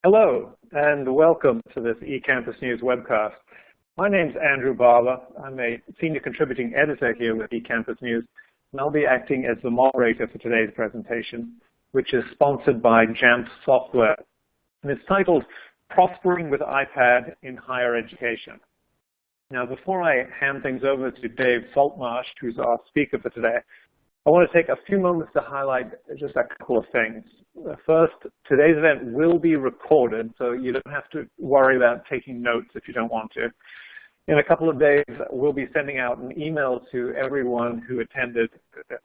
Hello, and welcome to this eCampus News webcast. My name's Andrew Barber. I'm a senior contributing editor here with eCampus News, and I'll be acting as the moderator for today's presentation, which is sponsored by Jamf Software. And it's titled, Prospering with iPad in Higher Education. Now, before I hand things over to Dave Saltmarsh, who's our speaker for today, I want to take a few moments to highlight just a couple of things. First, today's event will be recorded, so you don't have to worry about taking notes if you don't want to. In a couple of days, we'll be sending out an email to everyone who attended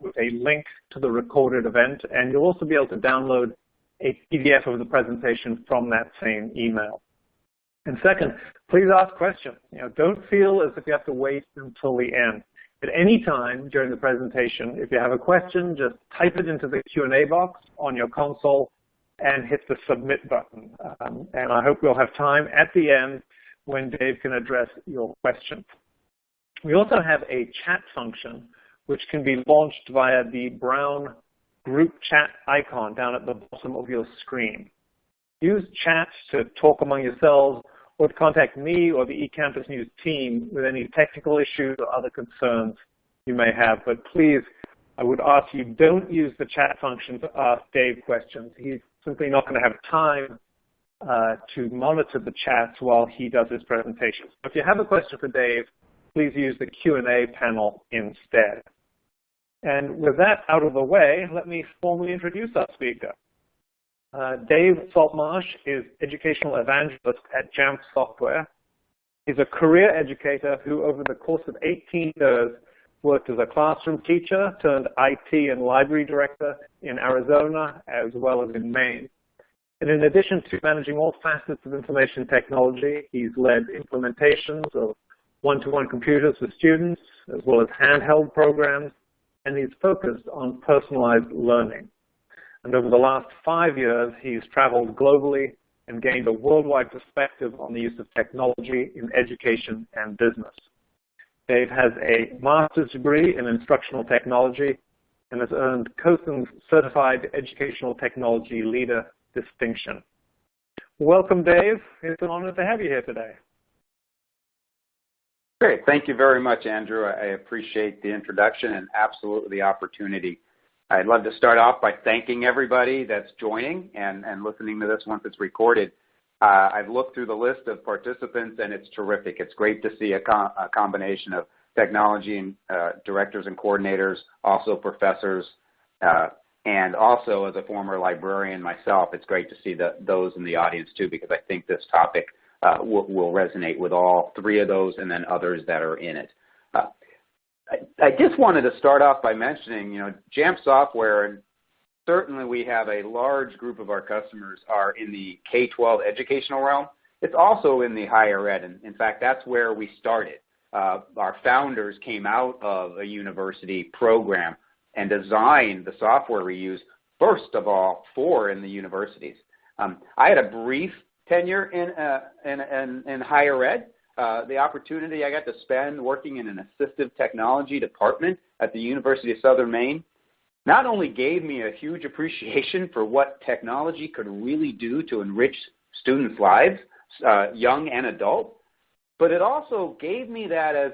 with a link to the recorded event, and you'll also be able to download a PDF of the presentation from that same email. And second, please ask questions. Don't feel as if you have to wait until the end. At any time during the presentation, if you have a question, just type it into the Q&A box on your console and hit the submit button. And I hope we'll have time at the end when Dave can address your questions. We also have a chat function which can be launched via the brown group chat icon down at the bottom of your screen. Use chat to talk among yourselves or to contact me or the eCampus News team with any technical issues or other concerns you may have. But please, I would ask you, don't use the chat function to ask Dave questions. He's simply not going to have time to monitor the chats while he does his presentation. So if you have a question for Dave, please use the Q&A panel instead. And with that out of the way, let me formally introduce our speaker. Dave Saltmarsh is Educational Evangelist at Jamf Software. He's a career educator who, over the course of 18 years, worked as a classroom teacher turned IT and library director in Arizona as well as in Maine. And in addition to managing all facets of information technology, he's led implementations of one-to-one computers for students, as well as handheld programs, and he's focused on personalized learning. And over the last 5 years, he's traveled globally and gained a worldwide perspective on the use of technology in education and business. Dave has a master's degree in instructional technology and has earned COSIN's Certified Educational Technology Leader distinction. Welcome, Dave. It's an honor to have you here today. Great. Thank you very much, Andrew. I appreciate the introduction and absolutely the opportunity. I'd love to start off by thanking everybody that's joining and listening to this once it's recorded. I've looked through the list of participants, and it's terrific. It's great to see a combination of technology and directors and coordinators, also professors, and also as a former librarian myself, it's great to see those in the audience too, because I think this topic will resonate with all three of those and then others that are in it. I just wanted to start off by mentioning, Jamf Software, and certainly we have a large group of our customers are in the K-12 educational realm. It's also in the higher ed, and in fact, that's where we started. Our founders came out of a university program and designed the software we use, first of all, in the universities. I had a brief tenure in higher ed. The opportunity I got to spend working in an assistive technology department at the University of Southern Maine not only gave me a huge appreciation for what technology could really do to enrich students' lives, young and adult, but it also gave me that at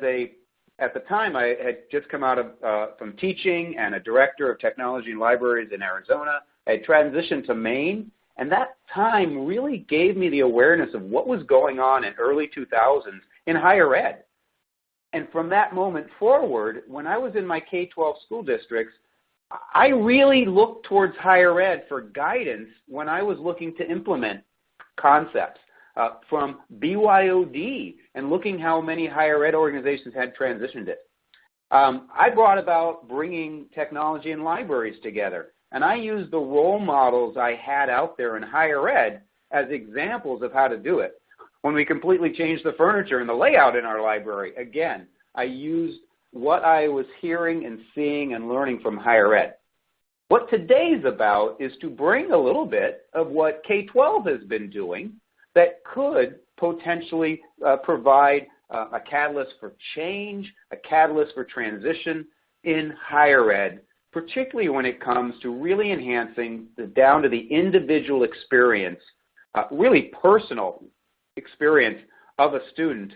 the time I had just come out of from teaching and a director of technology and libraries in Arizona. I had transitioned to Maine. And that time really gave me the awareness of what was going on in early 2000s in higher ed. And from that moment forward, when I was in my K-12 school districts, I really looked towards higher ed for guidance when I was looking to implement concepts from BYOD and looking how many higher ed organizations had transitioned it. I brought about bringing technology and libraries together. And I used the role models I had out there in higher ed as examples of how to do it. When we completely changed the furniture and the layout in our library, again, I used what I was hearing and seeing and learning from higher ed. What today's about is to bring a little bit of what K-12 has been doing that could potentially provide a catalyst for change, a catalyst for transition in higher ed, particularly when it comes to really enhancing down to the individual experience really personal experience of a student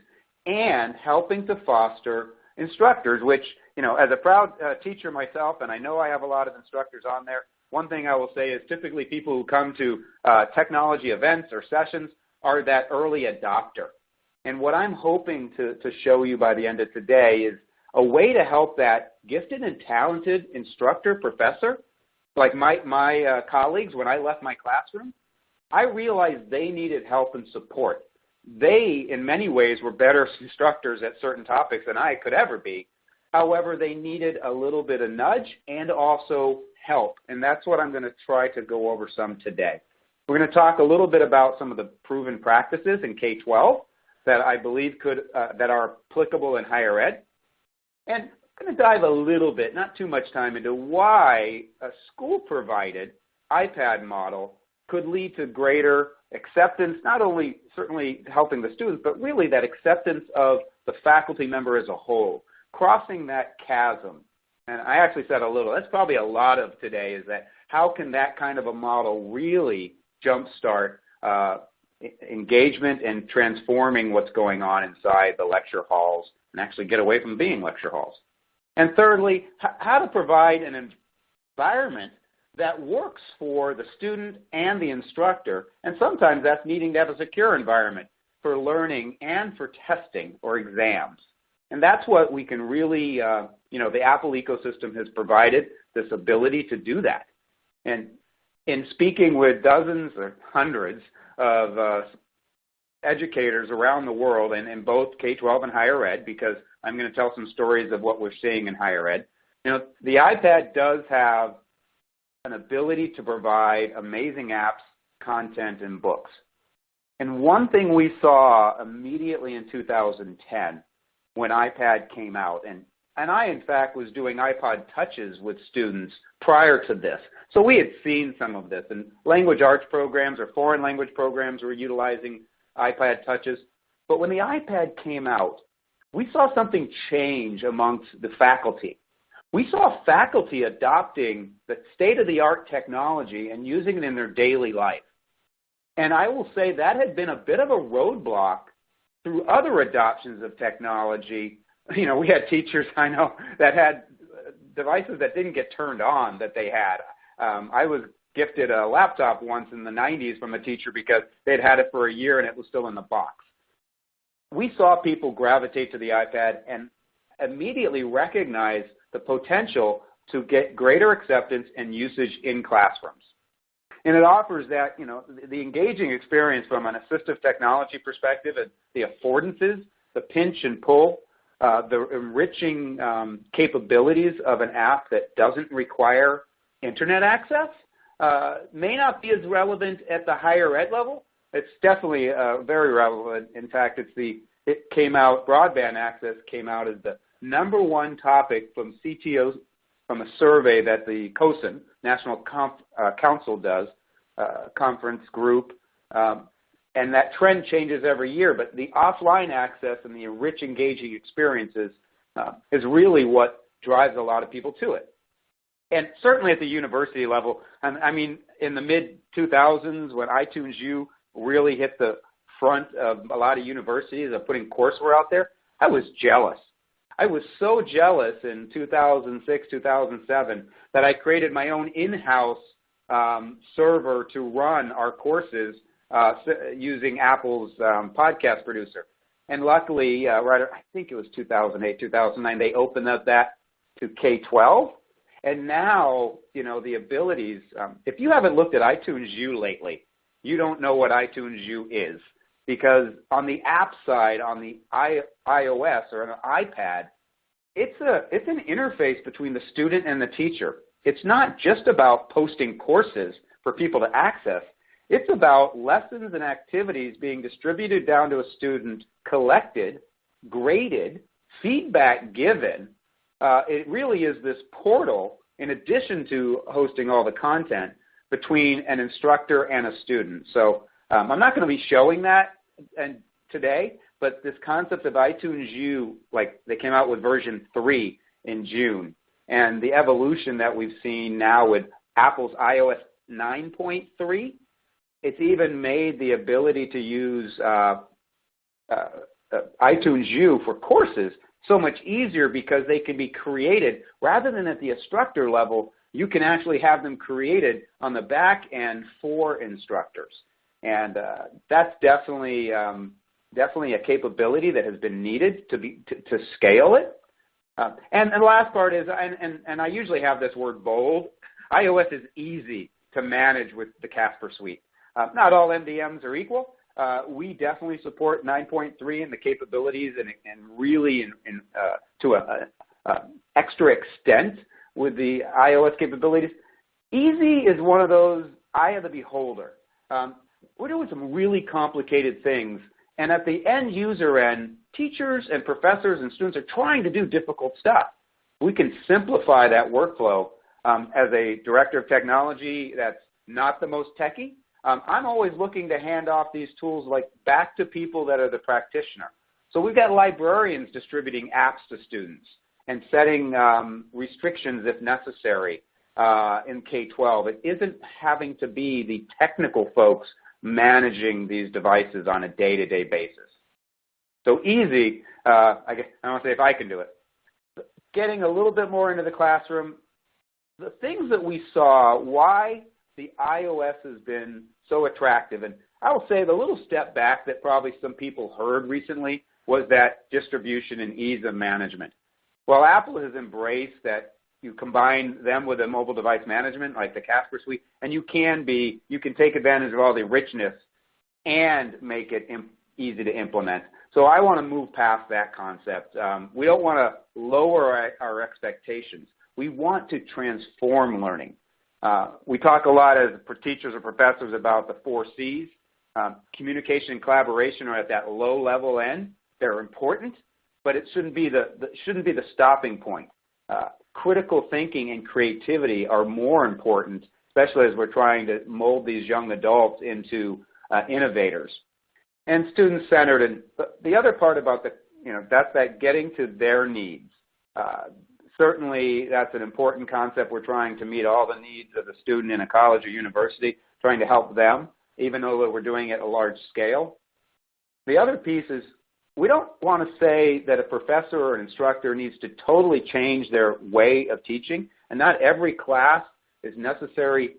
and helping to foster instructors, which, as a proud teacher myself, and I know I have a lot of instructors on there, one thing I will say is typically people who come to technology events or sessions are that early adopter. And what I'm hoping to show you by the end of today is a way to help that gifted and talented instructor, professor, like my colleagues when I left my classroom, I realized they needed help and support. They, in many ways, were better instructors at certain topics than I could ever be. However, they needed a little bit of nudge and also help, and that's what I'm going to try to go over some today. We're going to talk a little bit about some of the proven practices in K-12 that I believe that are applicable in higher ed, and I'm going to dive a little bit, not too much time, into why a school-provided iPad model could lead to greater acceptance, not only certainly helping the students, but really that acceptance of the faculty member as a whole, crossing that chasm. And I actually said a little, that's probably a lot of today, is that how can that kind of a model really jumpstart engagement and transforming what's going on inside the lecture halls and actually get away from being lecture halls. And thirdly, how to provide an environment that works for the student and the instructor, and sometimes that's needing to have a secure environment for learning and for testing or exams. And that's what we can really, the Apple ecosystem has provided this ability to do that. And in speaking with dozens or hundreds of educators around the world, and in both K-12 and higher ed, because I'm going to tell some stories of what we're seeing in higher ed, the iPad does have an ability to provide amazing apps, content, and books. And one thing we saw immediately in 2010 when iPad came out, and I, in fact, was doing iPod touches with students prior to this. So we had seen some of this, and language arts programs or foreign language programs were utilizing iPad touches. But when the iPad came out, we saw something change amongst the faculty. We saw faculty adopting the state-of-the-art technology and using it in their daily life. And I will say that had been a bit of a roadblock through other adoptions of technology. We had teachers, I know, that had devices that didn't get turned on that they had. I was gifted a laptop once in the 90s from a teacher because they'd had it for a year and it was still in the box. We saw people gravitate to the iPad and immediately recognize the potential to get greater acceptance and usage in classrooms. And it offers that, the engaging experience from an assistive technology perspective and the affordances, the pinch and pull, the enriching capabilities of an app that doesn't require internet access may not be as relevant at the higher ed level. It's definitely very relevant. In fact, broadband access came out as the #1 topic from CTOs from a survey that the COSIN, National Council does, conference group, and that trend changes every year, but the offline access and the rich, engaging experiences is really what drives a lot of people to it. And certainly at the university level, I mean, in the mid-2000s when iTunes U really hit the front of a lot of universities of putting courseware out there, I was jealous. I was so jealous in 2006, 2007 that I created my own in-house server to run our courses using Apple's podcast producer. And luckily, I think it was 2008, 2009, they opened up that to K-12. And now, the abilities, if you haven't looked at iTunes U lately, you don't know what iTunes U is. Because on the app side, on the iOS or on an iPad, it's an interface between the student and the teacher. It's not just about posting courses for people to access. It's about lessons and activities being distributed down to a student, collected, graded, feedback given. It really is this portal, in addition to hosting all the content, between an instructor and a student. So I'm not going to be showing that today, but this concept of iTunes U, like they came out with version 3 in June, and the evolution that we've seen now with Apple's iOS 9.3, it's even made the ability to use iTunes U for courses so much easier because they can be created rather than at the instructor level. You can actually have them created on the back end for instructors, and that's definitely a capability that has been needed to scale it. And the last part is, and I usually have this word bold. iOS is easy to manage with the Casper Suite. Not all MDMs are equal. We definitely support 9.3 and the capabilities, and really to an extra extent with the iOS capabilities. Easy is one of those eye of the beholder. We're doing some really complicated things, and at the end user end, teachers and professors and students are trying to do difficult stuff. We can simplify that workflow. As a director of technology that's not the most techie, I'm always looking to hand off these tools back to people that are the practitioner. So we've got librarians distributing apps to students and setting restrictions if necessary in K-12. It isn't having to be the technical folks managing these devices on a day-to-day basis. So easy, I guess I don't want to say if I can do it. Getting a little bit more into the classroom, the things that we saw, why the iOS has been so attractive, and I will say the little step back that probably some people heard recently was that distribution and ease of management. Well, Apple has embraced that you combine them with a mobile device management like the Casper Suite, and you can take advantage of all the richness and make it easy to implement. So I want to move past that concept. We don't want to lower our expectations. We want to transform learning. We talk a lot as teachers or professors about the 4 C's. Communication and collaboration are at that low-level end. They're important, but it shouldn't be the stopping point. Critical thinking and creativity are more important, especially as we're trying to mold these young adults into innovators. And student-centered. And the other part about that's that getting to their needs. Certainly, that's an important concept. We're trying to meet all the needs of a student in a college or university, trying to help them, even though we're doing it at a large scale. The other piece is we don't want to say that a professor or an instructor needs to totally change their way of teaching, and not every class is necessarily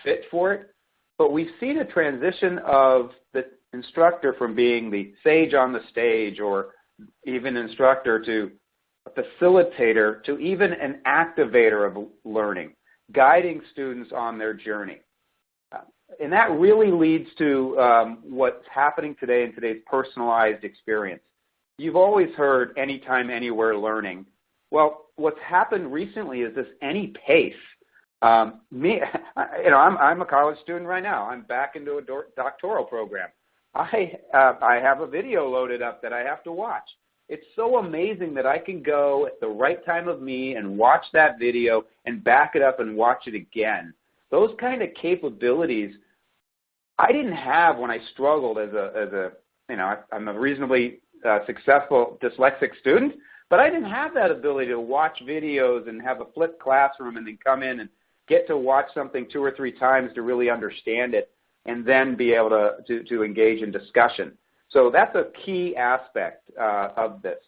fit for it. But we've seen a transition of the instructor from being the sage on the stage or even instructor to a facilitator to even an activator of learning, guiding students on their journey. And that really leads to what's happening today in today's personalized experience. You've always heard anytime, anywhere learning. Well, what's happened recently is this any pace. I'm a college student right now. I'm back into a doctoral program. I have a video loaded up that I have to watch. It's so amazing that I can go at the right time of me and watch that video and back it up and watch it again. Those kind of capabilities I didn't have when I struggled I'm a reasonably successful dyslexic student, but I didn't have that ability to watch videos and have a flipped classroom and then come in and get to watch something 2 or 3 times to really understand it and then be able to engage in discussion. So that's a key aspect of this.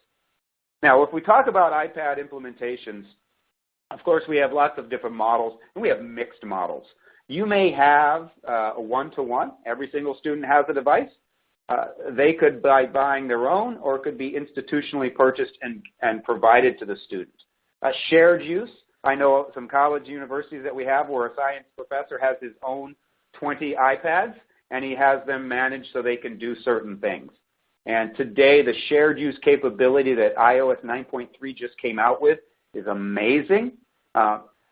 Now, if we talk about iPad implementations, of course, we have lots of different models, and we have mixed models. You may have a one-to-one. Every single student has a device. They could by buying their own, or it could be institutionally purchased and provided to the student. Shared use. I know some college universities that we have where a science professor has his own 20 iPads, and he has them managed so they can do certain things. And today, the shared use capability that iOS 9.3 just came out with is amazing.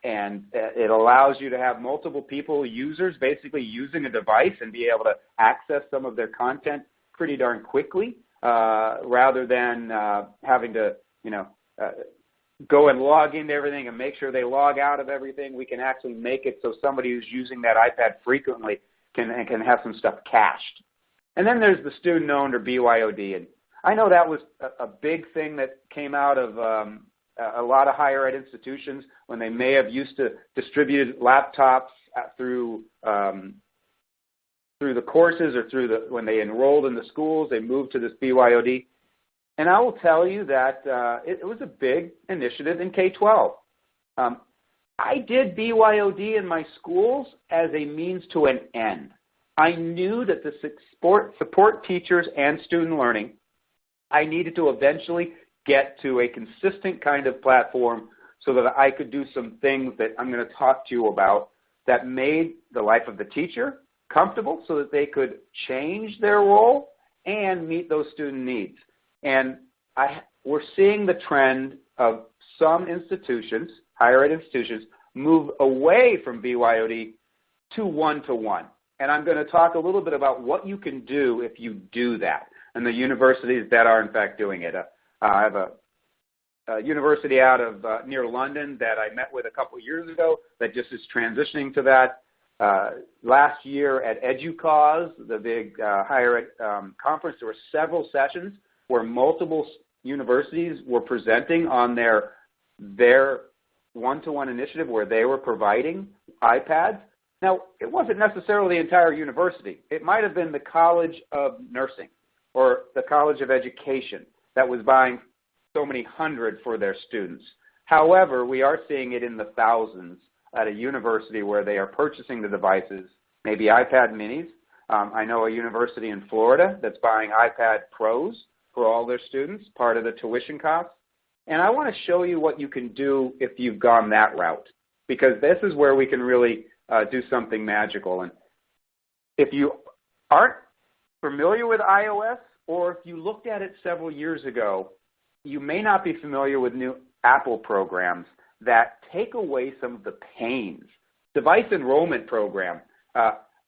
And it allows you to have multiple users, basically using a device and be able to access some of their content pretty darn quickly, rather than having to, go and log into everything and make sure they log out of everything. We can actually make it so somebody who's using that iPad frequently can have some stuff cached. And then there's the student-owned or BYOD. And I know that was a big thing that came out of a lot of higher ed institutions when they may have used to distributed laptops through through the courses or when they enrolled in the schools, they moved to this BYOD. And I will tell you that it was a big initiative in K-12. I did BYOD in my schools as a means to an end. I knew that to support teachers and student learning, I needed to eventually get to a consistent kind of platform so that I could do some things that I'm going to talk to you about that made the life of the teacher comfortable so that they could change their role and meet those student needs. And we're seeing the trend of some institutions, higher ed institutions, move away from BYOD to one-to-one. And I'm going to talk a little bit about what you can do if you do that, and the universities that are in fact doing it. I have a university out of near London that I met with a couple years ago that just is transitioning to that. Last year at EDUCAUSE, the big higher ed conference, there were several sessions where multiple universities were presenting on their one-to-one initiative where they were providing iPads. Now, it wasn't necessarily the entire university. It might have been the College of Nursing or the College of Education that was buying so many hundred for their students. However, we are seeing it in the thousands at a university where they are purchasing the devices, maybe iPad minis. I know a university in Florida that's buying iPad Pros for all their students, part of the tuition cost. And I want to show you what you can do if you've gone that route, because this is where we can really do something magical. And if you aren't familiar with iOS, or if you looked at it several years ago, you may not be familiar with new Apple programs that take away some of the pains. Device enrollment program.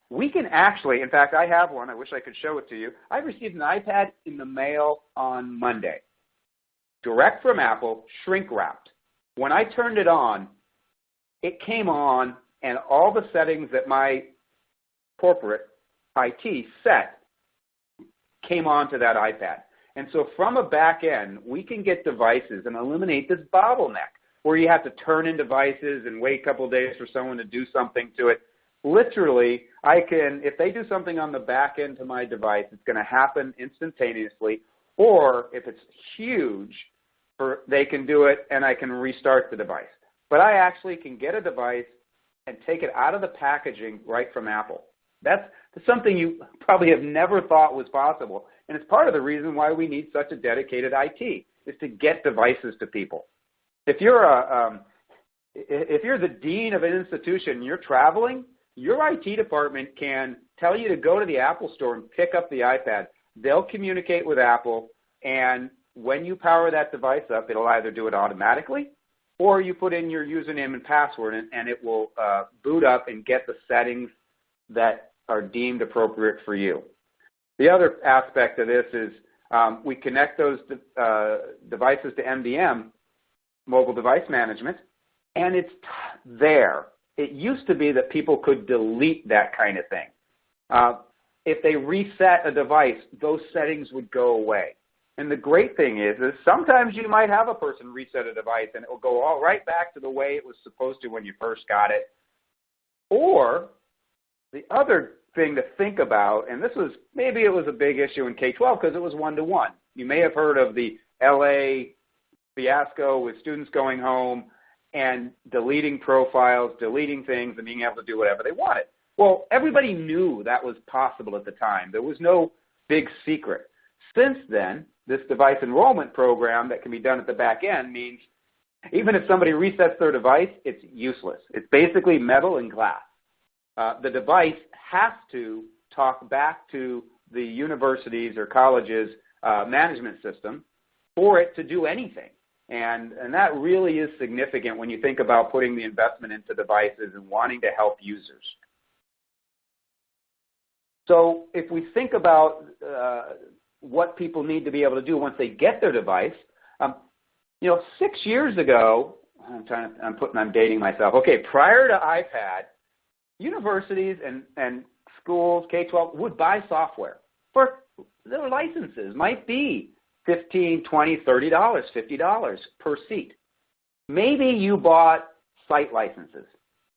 We can actually, in fact, I have one. I wish I could show it to you. I received an iPad in the mail on Monday, direct from Apple, shrink wrapped. When I turned it on, it came on, and all the settings that my corporate IT set came onto that iPad. And so from a back end, we can get devices and eliminate this bottleneck where you have to turn in devices and wait a couple of days for someone to do something to it. Literally, I can, if they do something on the back end to my device, it's going to happen instantaneously. Or if it's huge, they can do it and I can restart the device. But I actually can get a device and take it out of the packaging right from Apple. That's something you probably have never thought was possible. And it's part of the reason why we need such a dedicated IT, is to get devices to people. If you're the dean of an institution and you're traveling, your IT department can tell you to go to the Apple store and pick up the iPad. They'll communicate with Apple, and when you power that device up, it'll either do it automatically or you put in your username and password, and it will boot up and get the settings that are deemed appropriate for you. The other aspect of this is we connect those devices to MDM, Mobile Device Management, and it's there. It used to be that people could delete that kind of thing. If they reset a device, those settings would go away. And the great thing is sometimes you might have a person reset a device and it will go all right back to the way it was supposed to when you first got it. Or the other thing to think about, and maybe it was a big issue in K-12 because it was one-to-one. You may have heard of the LA fiasco with students going home and deleting profiles, deleting things, and being able to do whatever they wanted. Well, everybody knew that was possible at the time. There was no big secret. Since then, this device enrollment program that can be done at the back end means even if somebody resets their device, it's useless. It's basically metal and glass. The device has to talk back to the university's or college's management system for it to do anything. And that really is significant when you think about putting the investment into devices and wanting to help users. So if we think about what people need to be able to do once they get their device, 6 years ago, I'm dating myself. Okay, prior to iPad, universities and schools, K-12, would buy software for their licenses. Might be $15, $20, $30, $50 per seat. Maybe you bought site licenses.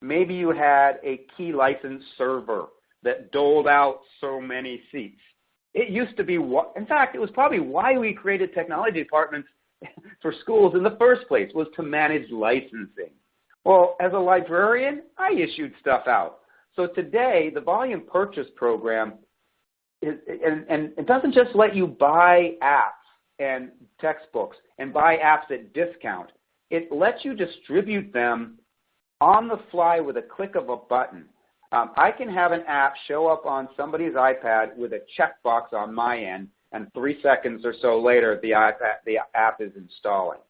Maybe you had a key license server that doled out so many seats. It used to be, in fact, it was probably why we created technology departments for schools in the first place, was to manage licensing. Well, as a librarian, I issued stuff out. So today, the volume purchase program, and it doesn't just let you buy apps and textbooks and buy apps at discount. It lets you distribute them on the fly with a click of a button. I can have an app show up on somebody's iPad with a checkbox on my end, and 3 seconds or so later, the app is installing.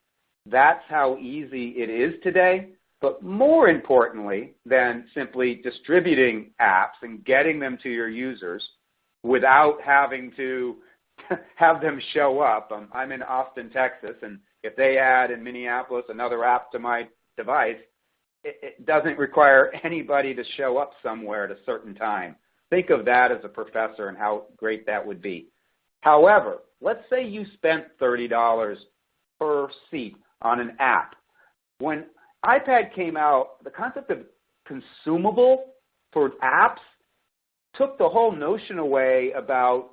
That's how easy it is today. But more importantly than simply distributing apps and getting them to your users without having to have them show up. I'm in Austin, Texas, and if they add in Minneapolis another app to my device, it doesn't require anybody to show up somewhere at a certain time. Think of that as a professor and how great that would be. However, let's say you spent $30 per seat on an app. When iPad came out, the concept of consumable for apps took the whole notion away about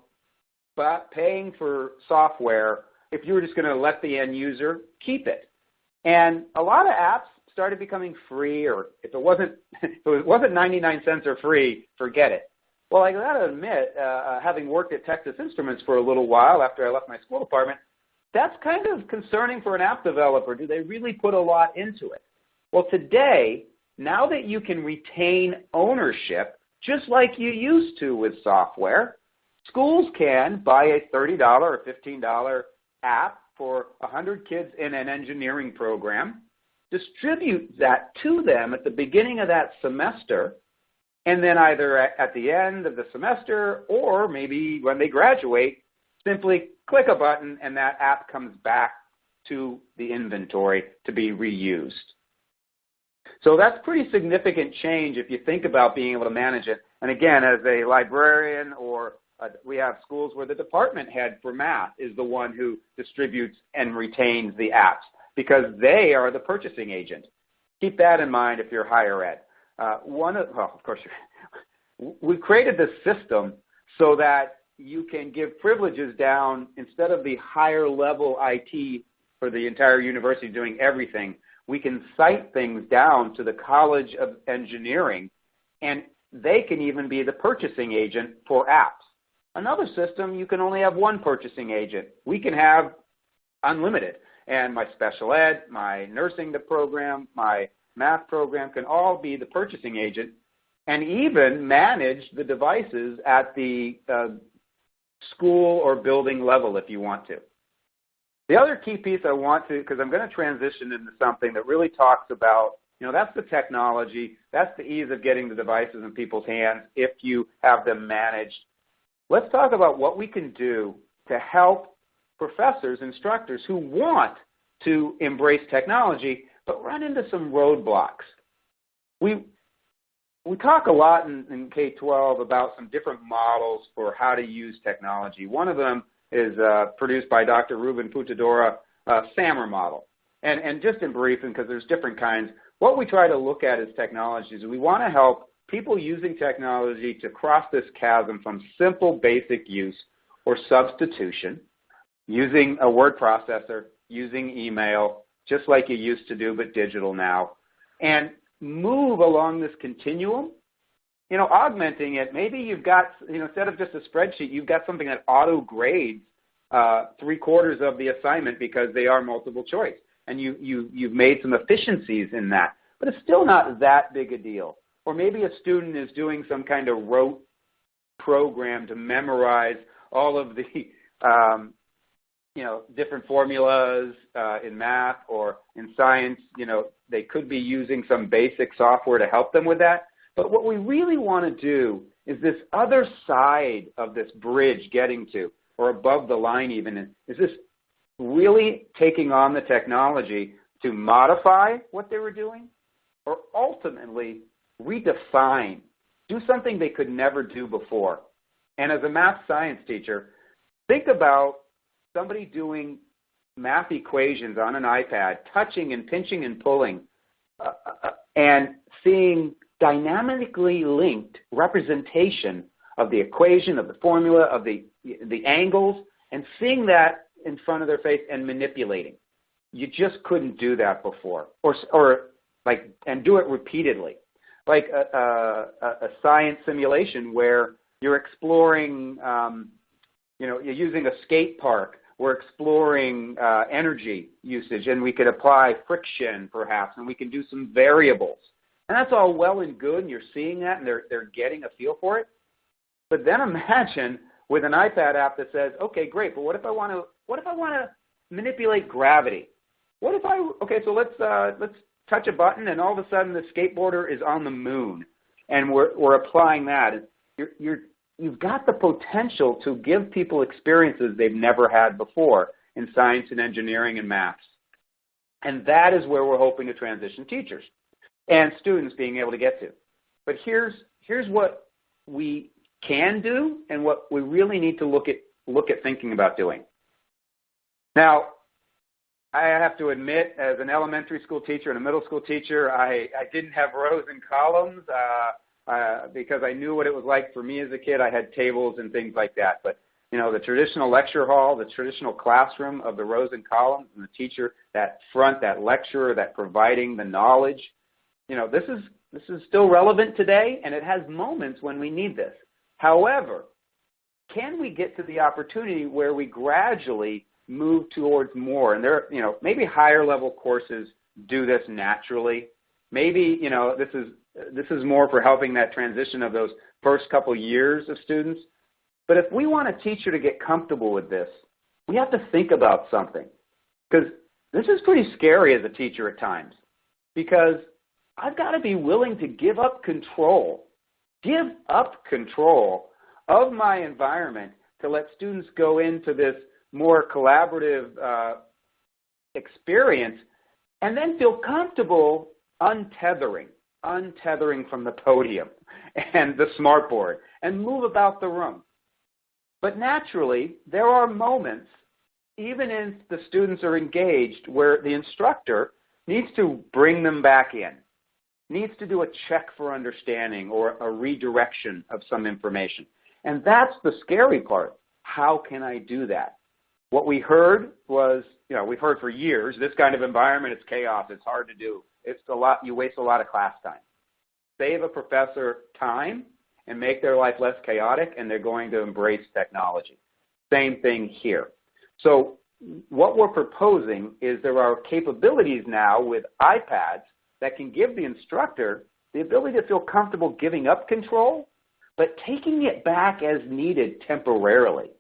paying for software if you were just going to let the end user keep it. And a lot of apps started becoming free, or if it wasn't 99 cents or free, forget it. Well, I got to admit, having worked at Texas Instruments for a little while after I left my school department, that's kind of concerning for an app developer. Do they really put a lot into it? Well, today, now that you can retain ownership, just like you used to with software, schools can buy a $30 or $15 app for 100 kids in an engineering program, distribute that to them at the beginning of that semester, and then either at the end of the semester or maybe when they graduate, simply click a button and that app comes back to the inventory to be reused. So that's pretty significant change if you think about being able to manage it. And again, as a librarian, or we have schools where the department head for math is the one who distributes and retains the apps because they are the purchasing agent. Keep that in mind if you're higher ed. Of course, we've created this system so that you can give privileges down instead of the higher level IT for the entire university doing everything. We can cite things down to the College of Engineering, and they can even be the purchasing agent for apps. Another system, you can only have one purchasing agent. We can have unlimited, and my special ed, my nursing program, my math program can all be the purchasing agent and even manage the devices at the school or building level if you want to. The other key piece I want to, because I'm going to transition into something that really talks about, that's the technology, that's the ease of getting the devices in people's hands if you have them managed. Let's talk about what we can do to help professors, instructors who want to embrace technology but run into some roadblocks. We talk a lot in K-12 about some different models for how to use technology. One of them is produced by Dr. Ruben Putadora, SAMR model. And just in briefing, because there's different kinds, what we try to look at as technologies, we want to help people using technology to cross this chasm from simple basic use or substitution, using a word processor, using email, just like you used to do, but digital now, and move along this continuum, augmenting it. Maybe you've got, instead of just a spreadsheet, you've got something that auto grades 3/4 of the assignment because they are multiple choice. And you've made some efficiencies in that. But it's still not that big a deal. Or maybe a student is doing some kind of rote program to memorize all of the different formulas in math or in science. They could be using some basic software to help them with that. But what we really want to do is this other side of this bridge getting to, or above the line even, is this really taking on the technology to modify what they were doing or ultimately redefine, do something they could never do before. And as a math science teacher, think about somebody doing math equations on an iPad, touching and pinching and pulling, and seeing dynamically linked representation of the equation, of the formula, of the angles, and seeing that in front of their face and manipulating. You just couldn't do that before, and do it repeatedly, like a science simulation where you're exploring, you're using a skate park. We're exploring energy usage, and we could apply friction, perhaps, and we can do some variables. And that's all well and good, and you're seeing that, and they're getting a feel for it. But then imagine with an iPad app that says, okay, great, but what if I want to manipulate gravity? So let's touch a button, and all of a sudden the skateboarder is on the moon, and we're applying that. You've got the potential to give people experiences they've never had before in science and engineering and maths. And that is where we're hoping to transition teachers and students being able to get to. But here's what we can do and what we really need to look at thinking about doing. Now, I have to admit, as an elementary school teacher and a middle school teacher, I didn't have rows and columns because I knew what it was like for me as a kid. I had tables and things like that. But, the traditional lecture hall, the traditional classroom of the rows and columns, and the teacher, that front, that lecturer, that providing the knowledge, this is still relevant today, and it has moments when we need this. However, can we get to the opportunity where we gradually move towards more? And there, maybe higher level courses do this naturally. Maybe, this is more for helping that transition of those first couple years of students. But if we want a teacher to get comfortable with this, we have to think about something. Because this is pretty scary as a teacher at times. Because I've got to be willing to give up control of my environment to let students go into this more collaborative experience and then feel comfortable untethering from the podium and the smartboard and move about the room. But naturally, there are moments, even if the students are engaged, where the instructor needs to bring them back in, needs to do a check for understanding or a redirection of some information. And that's the scary part. How can I do that? What we heard was, we've heard for years, this kind of environment, it's chaos, it's hard to do. It's a lot, you waste a lot of class time. Save a professor time and make their life less chaotic, and they're going to embrace technology. Same thing here. So what we're proposing is there are capabilities now with iPads that can give the instructor the ability to feel comfortable giving up control, but taking it back as needed temporarily.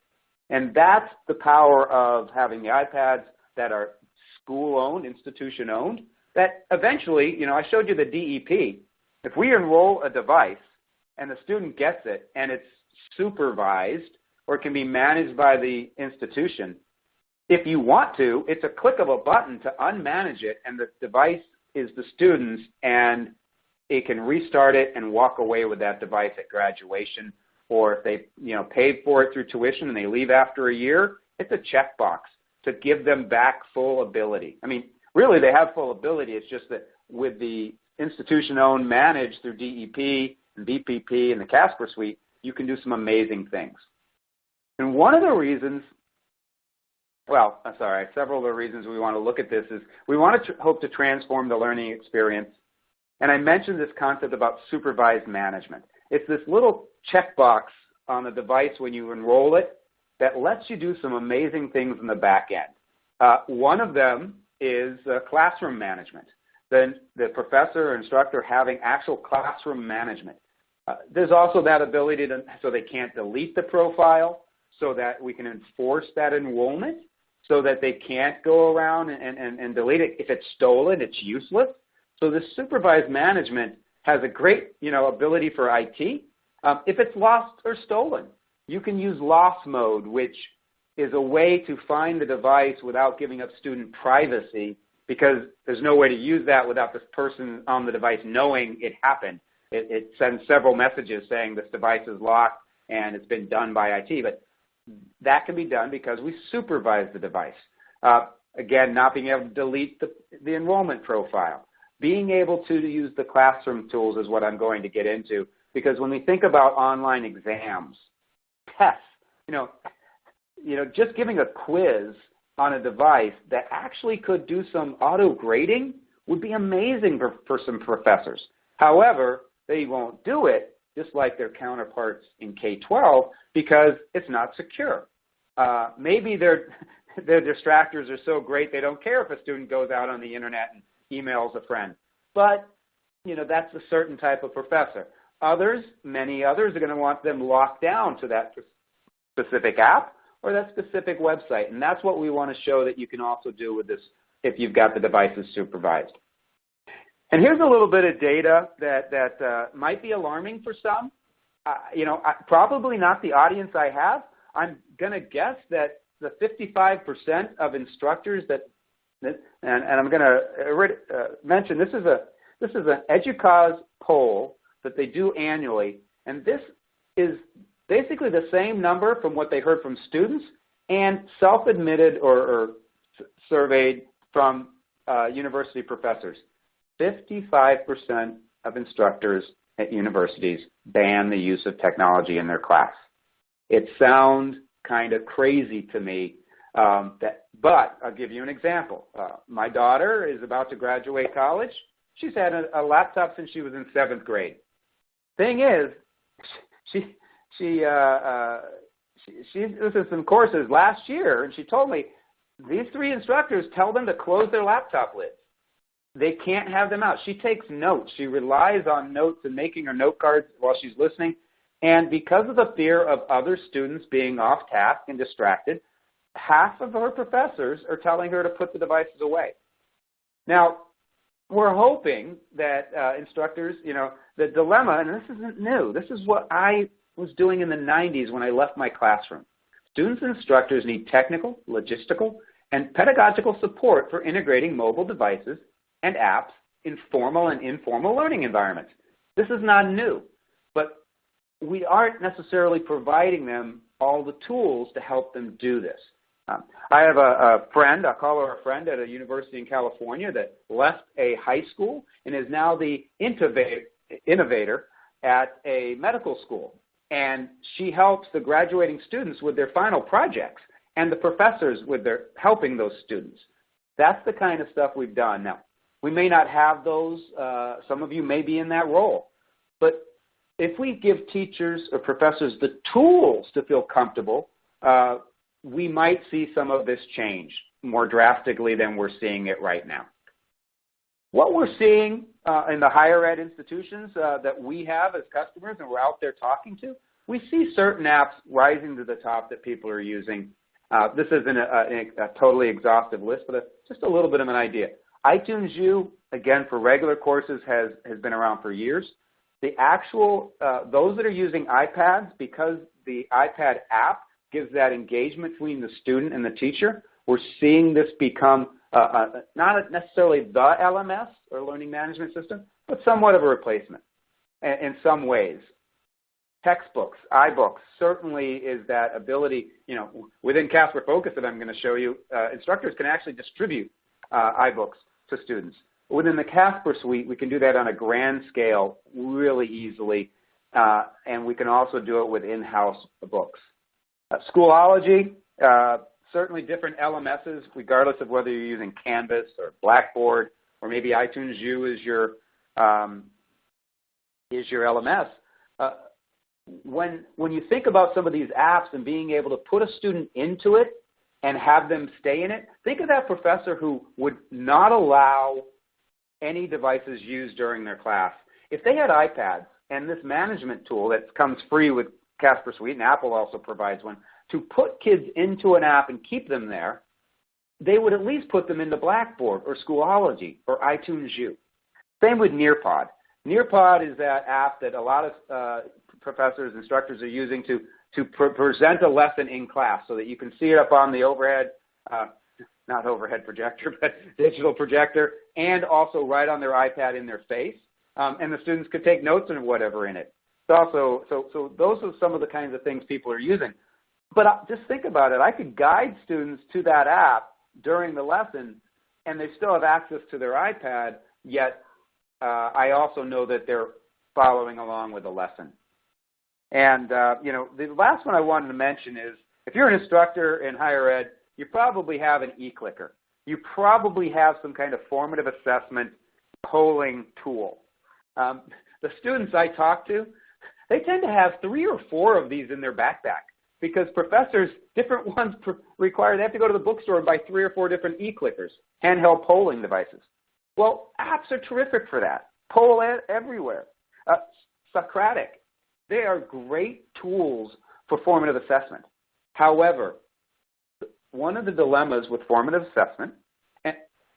And that's the power of having the iPads that are school-owned, institution-owned, that eventually, I showed you the DEP. If we enroll a device and the student gets it and it's supervised or it can be managed by the institution, if you want to, it's a click of a button to unmanage it, and the device is the student's, and it can restart it and walk away with that device at graduation. Or if they, paid for it through tuition and they leave after a year, it's a checkbox to give them back full ability. I mean, really, they have full ability. It's just that with the institution-owned, managed through DEP and BPP and the Casper Suite, you can do some amazing things. And one of the reasons, several of the reasons we want to look at this is we want to hope to transform the learning experience. And I mentioned this concept about supervised management. It's this little checkbox on the device when you enroll it that lets you do some amazing things in the back end. One of them is classroom management. The professor or instructor having actual classroom management. There's also that ability so they can't delete the profile, so that we can enforce that enrollment, so that they can't go around and delete it. If it's stolen, it's useless. So the supervised management has a great, ability for IT. If it's lost or stolen, you can use loss mode, which is a way to find the device without giving up student privacy, because there's no way to use that without this person on the device knowing it happened. It sends several messages saying this device is locked and it's been done by IT, but that can be done because we supervise the device. Again, not being able to delete the enrollment profile. being able to use the classroom tools is what I'm going to get into, because when we think about online exams, tests, just giving a quiz on a device that actually could do some auto grading would be amazing for some professors. However, they won't do it, just like their counterparts in K-12, because it's not secure. Maybe their distractors are so great they don't care if a student goes out on the internet and emails a friend. But, that's a certain type of professor. Many others are going to want them locked down to that specific app or that specific website. And that's what we want to show that you can also do with this if you've got the devices supervised. And here's a little bit of data that might be alarming for some. Probably not the audience I have. I'm going to guess that the 55% of instructors and I'm going to mention this is an EDUCAUSE poll that they do annually, and this is basically the same number from what they heard from students and self-admitted or surveyed from university professors. 55% of instructors at universities ban the use of technology in their class. It sounds kind of crazy to me, but I'll give you an example. My daughter is about to graduate college. She's had a laptop since she was in 7th grade. Thing is, she was in some courses last year, and she told me these 3 instructors tell them to close their laptop lids. They can't have them out. She takes notes. She relies on notes and making her note cards while she's listening. And because of the fear of other students being off task and distracted, half of her professors are telling her to put the devices away. Now, we're hoping that instructors, the dilemma, and this isn't new, this is what I was doing in the 90s when I left my classroom. Students and instructors need technical, logistical, and pedagogical support for integrating mobile devices and apps in formal and informal learning environments. This is not new, but we aren't necessarily providing them all the tools to help them do this. I have a friend, I'll call her a friend, at a university in California that left a high school and is now the innovator at a medical school. And she helps the graduating students with their final projects and the professors with their helping those students. That's the kind of stuff we've done. Now, we may not have those. Some of you may be in that role. But if we give teachers or professors the tools to feel comfortable, we might see some of this change more drastically than we're seeing it right now. What we're seeing in the higher ed institutions that we have as customers and we're out there talking to, we see certain apps rising to the top that people are using. This isn't a totally exhaustive list, but just a little bit of an idea. iTunes U, again, for regular courses has been around for years. The actual, those that are using iPads, because the iPad app gives that engagement between the student and the teacher, we're seeing this become not necessarily the LMS or learning management system, but somewhat of a replacement in some ways. Textbooks, iBooks, certainly is that ability, within Casper Focus that I'm going to show you, instructors can actually distribute iBooks to students. Within the Casper Suite, we can do that on a grand scale really easily, and we can also do it with in-house books. Schoolology, certainly different LMSs, regardless of whether you're using Canvas or Blackboard or maybe iTunes U is your LMS. When you think about some of these apps and being able to put a student into it and have them stay in it, think of that professor who would not allow any devices used during their class. If they had iPads and this management tool that comes free with Casper Suite, and Apple also provides one, to put kids into an app and keep them there, they would at least put them into Blackboard or Schoolology or iTunes U. Same with Nearpod. Nearpod is that app that a lot of professors, instructors are using to present a lesson in class so that you can see it up on the overhead, not overhead projector, but digital projector, and also right on their iPad in their face. And the students could take notes and whatever in it. So those are some of the kinds of things people are using. But just think about it. I could guide students to that app during the lesson, and they still have access to their iPad, yet I also know that they're following along with the lesson. And, the last one I wanted to mention is if you're an instructor in higher ed, you probably have an e-clicker. You probably have some kind of formative assessment polling tool. The students I talk to, they tend to have 3 or 4 of these in their backpack because professors, different ones require they have to go to the bookstore and buy 3 or 4 different e-clickers, handheld polling devices. Well, apps are terrific for that. Poll everywhere. Socratic. They are great tools for formative assessment. However, one of the dilemmas with formative assessment,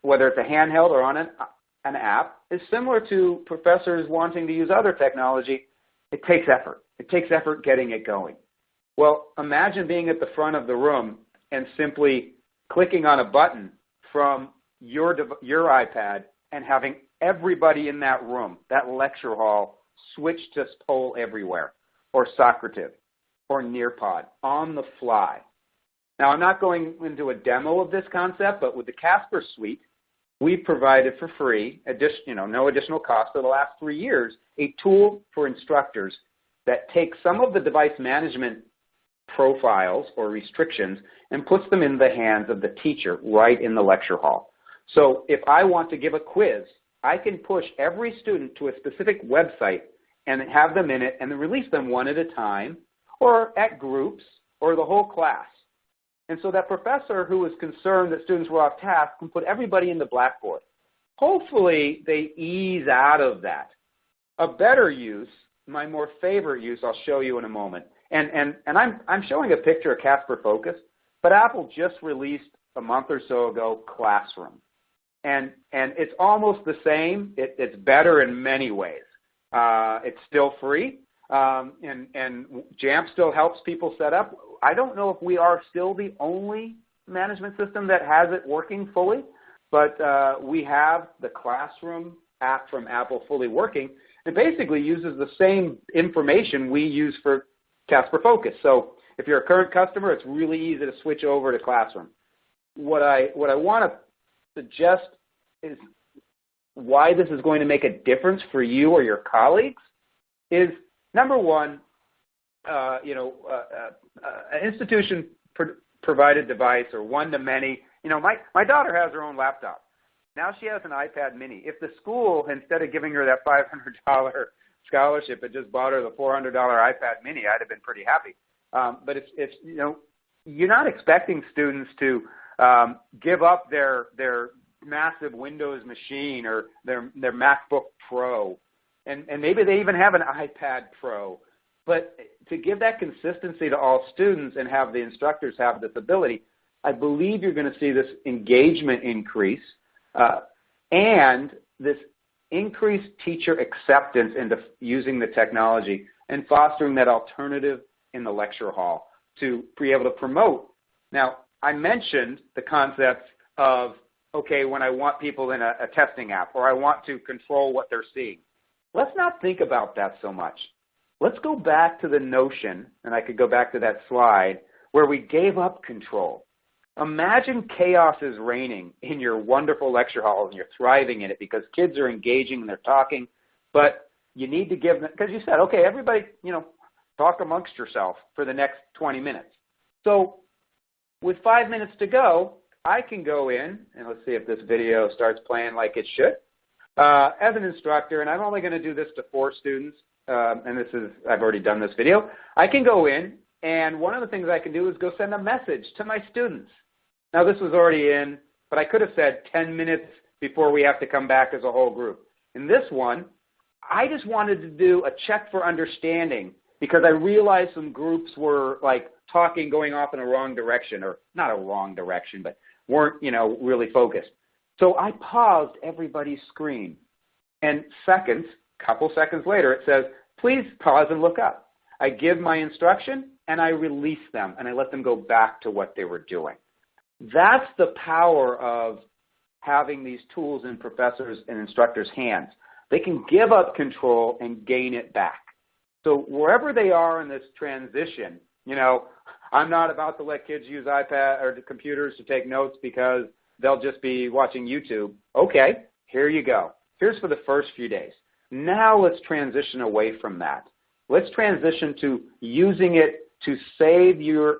whether it's a handheld or on an app, is similar to professors wanting to use other technology. It takes effort. It takes effort getting it going. Well, imagine being at the front of the room and simply clicking on a button from your iPad and having everybody in that room, that lecture hall, switch to poll everywhere, or Socrative, or Nearpod, on the fly. Now, I'm not going into a demo of this concept, but with the Casper Suite, we've provided for free, no additional cost for the last 3 years, a tool for instructors that takes some of the device management profiles or restrictions and puts them in the hands of the teacher right in the lecture hall. So if I want to give a quiz, I can push every student to a specific website and have them in it and then release them one at a time or at groups or the whole class. And so that professor who was concerned that students were off task can put everybody in the blackboard. Hopefully they ease out of that. A better use, my more favorite use, I'll show you in a moment. And I'm showing a picture of Casper Focus, but Apple just released a month or so ago Classroom. And it's almost the same. It's better in many ways. It's still free, and Jamf still helps people set up. I don't know if we are still the only management system that has it working fully, but we have the Classroom app from Apple fully working. It basically uses the same information we use for Casper Focus. So if you're a current customer, it's really easy to switch over to Classroom. What I want to suggest is why this is going to make a difference for you or your colleagues is, number one, an institution provided device or one-to-many. My daughter has her own laptop. Now she has an iPad mini. If the school, instead of giving her that $500 scholarship, had just bought her the $400 iPad mini, I'd have been pretty happy. But it's you're not expecting students to give up their massive Windows machine or their MacBook Pro, and maybe they even have an iPad Pro. But to give that consistency to all students and have the instructors have this ability, I believe you're going to see this engagement increase and this increased teacher acceptance into using the technology and fostering that alternative in the lecture hall to be able to promote. Now, I mentioned the concept of, okay, when I want people in a testing app or I want to control what they're seeing. Let's not think about that so much. Let's go back to the notion, and I could go back to that slide, where we gave up control. Imagine chaos is reigning in your wonderful lecture hall and you're thriving in it because kids are engaging and they're talking, but you need to give them, because you said, okay, everybody, talk amongst yourself for the next 20 minutes. So with 5 minutes to go, I can go in, and let's see if this video starts playing like it should, as an instructor, and I'm only going to do this to 4 students, and I've already done this video. I can go in, and one of the things I can do is go send a message to my students. Now, this was already in, but I could have said 10 minutes before we have to come back as a whole group. In this one, I just wanted to do a check for understanding because I realized some groups were talking, going off in a wrong direction, or not a wrong direction, but weren't, really focused. So I paused everybody's screen. And couple seconds later, it says, please pause and look up. I give my instruction, and I release them, and I let them go back to what they were doing. That's the power of having these tools in professors' and instructors' hands. They can give up control and gain it back. So wherever they are in this transition, I'm not about to let kids use iPad or the computers to take notes because they'll just be watching YouTube. Okay, here you go. Here's for the first few days. Now let's transition away from that. Let's transition to using it to save your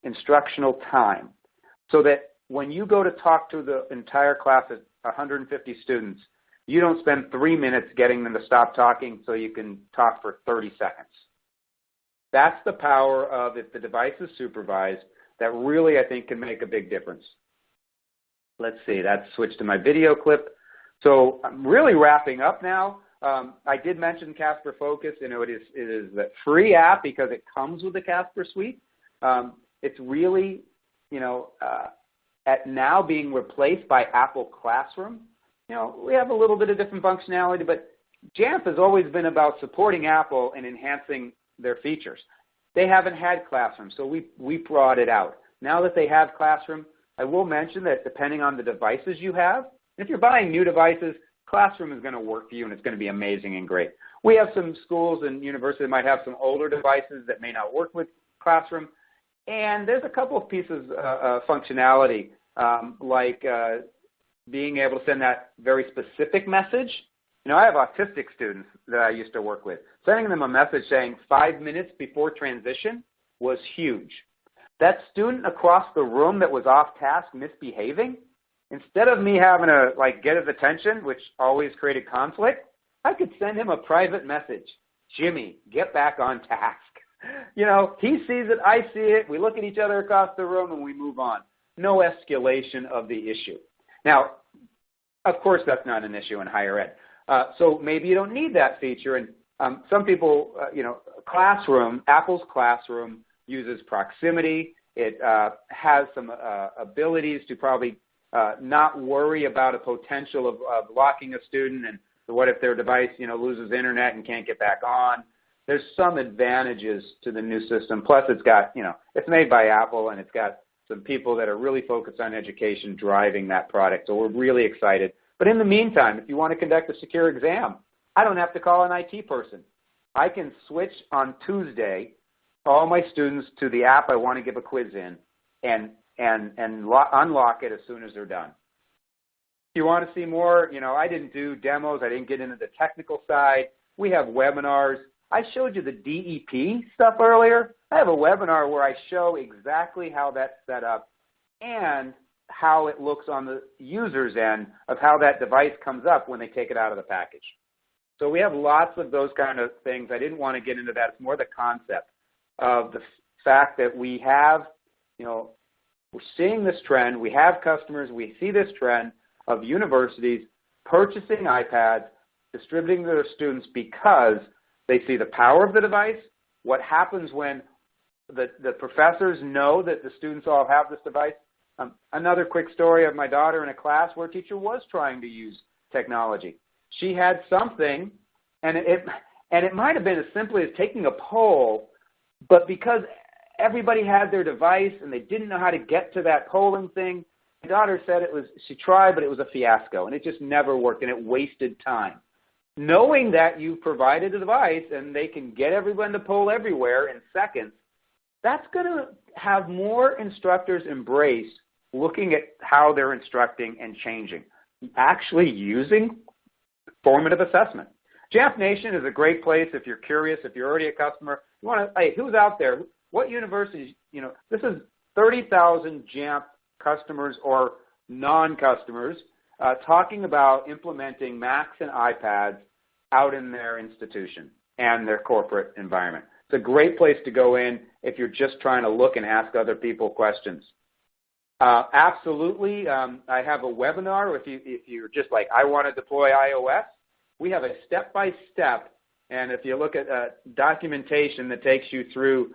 instructional time so that when you go to talk to the entire class of 150 students, you don't spend 3 minutes getting them to stop talking so you can talk for 30 seconds. That's the power of, if the device is supervised, that really, I think, can make a big difference. Let's see, that's switched to my video clip. So I'm really wrapping up now. I did mention Casper Focus. You know, it is a free app because it comes with the Casper Suite. It's really, you know, at now being replaced by Apple Classroom. You know, we have a little bit of different functionality, but Jamf has always been about supporting Apple and enhancing their features. They haven't had Classroom, so we brought it out. Now that they have Classroom, I will mention that depending on the devices you have, if you're buying new devices, Classroom is going to work for you and it's going to be amazing and great. We have some schools and universities that might have some older devices that may not work with Classroom. And there's a couple of pieces of functionality, like being able to send that very specific message. You know, I have autistic students that I used to work with. Sending them a message saying 5 minutes before transition was huge. That student across the room that was off task misbehaving, instead of me having to get his attention, which always created conflict, I could send him a private message. Jimmy, get back on task. You know, he sees it, I see it, we look at each other across the room and we move on. No escalation of the issue. Now, of course, that's not an issue in higher ed. So maybe you don't need that feature. And some people, you know, Classroom, Apple's Classroom uses proximity. It has some abilities to probably not worry about a potential of locking a student and what if their device, you know, loses internet and can't get back on. There's some advantages to the new system. Plus, it's got, you know, it's made by Apple and it's got some people that are really focused on education driving that product. So we're really excited. But in the meantime, if you want to conduct a secure exam, I don't have to call an IT person. I can switch on Tuesday all my students to the app I want to give a quiz in and unlock it as soon as they're done. If you want to see more, you know, I didn't do demos. I didn't get into the technical side. We have webinars. I showed you the DEP stuff earlier. I have a webinar where I show exactly how that's set up and how it looks on the user's end of how that device comes up when they take it out of the package. So we have lots of those kind of things. I didn't want to get into that. It's more the concept of the fact that we have, you know, we're seeing this trend. We have customers. We see this trend of universities purchasing iPads, distributing to their students because they see the power of the device, what happens when the professors know that the students all have this device. Another quick story of my daughter in a class where a teacher was trying to use technology. She had something, and it might have been as simply as taking a poll, but because everybody had their device and they didn't know how to get to that polling thing, my daughter said she tried, but it was a fiasco, and it just never worked, and it wasted time. Knowing that you provided a device and they can get everyone to poll everywhere in seconds, that's going to have more instructors embrace looking at how they're instructing and changing, actually using formative assessment. Jamf Nation is a great place if you're curious, if you're already a customer. You want to, hey, who's out there? What universities, you know, this is 30,000 Jamf customers or non-customers talking about implementing Macs and iPads out in their institution and their corporate environment. It's a great place to go in if you're just trying to look and ask other people questions. Absolutely. I have a webinar. If you're just like, I want to deploy iOS, we have a step-by-step, and if you look at documentation that takes you through